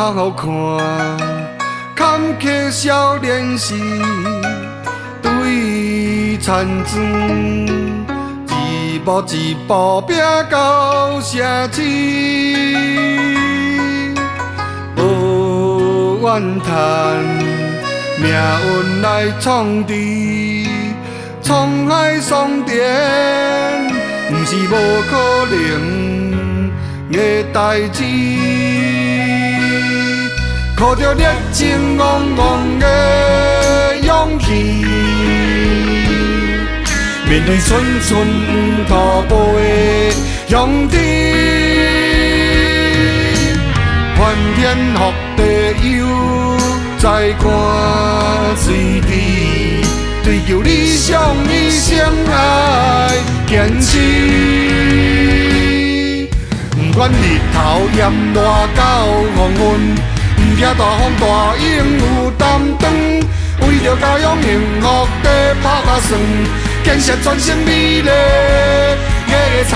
较好看，坎坷少年时，对田庄，一步一步拼到城市，无怨叹，命运来创治，沧海桑田，不是无可能的代志。靠着热情昂昂的勇气，面对寸寸踏步的勇气，翻天覆地又再看水滴，追求理想与相爱坚持。不管日头炎热到黄昏，不惊大风大影有担当，为着家乡幸福地拍打算，建设全新美丽的田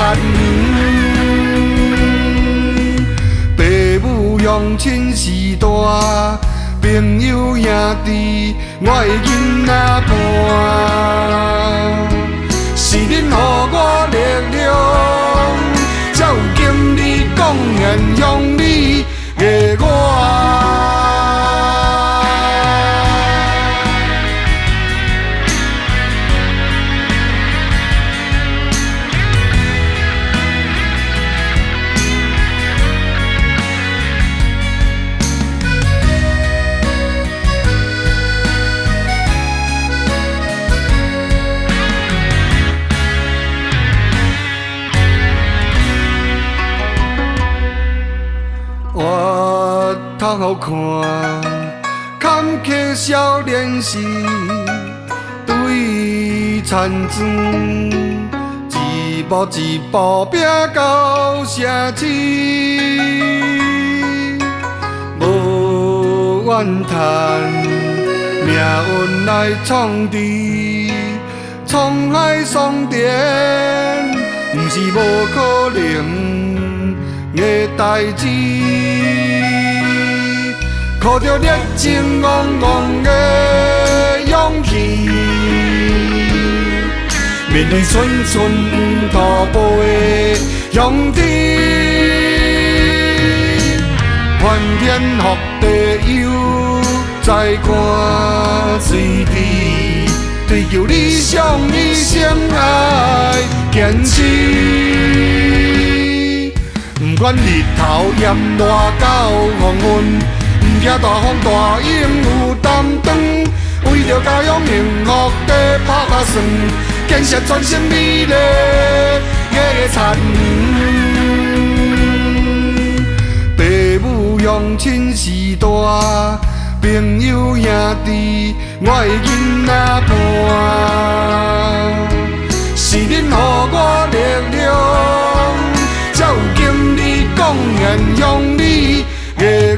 园。父母用亲时大，朋友兄弟我的囡仔伴，是恁予我力量，才有今日贡献乡里的我。我较好看，坎坷少年时，对田庄，一步一步拼到城市，无怨叹，命运来创治，沧海桑田，不是无可能的代志。靠着热情昂昂的勇气，面对寸寸踏步的勇气，翻天覆地又再看水滴，追求理想与相爱坚持。不管日头炎热到黄昏，不惊大风大影有担当，为着家乡幸福地拍打算，建设全新美丽的田园。父母用亲时大，朋友兄弟我的囡仔伴，是恁予我力量，才有今日贡献乡里的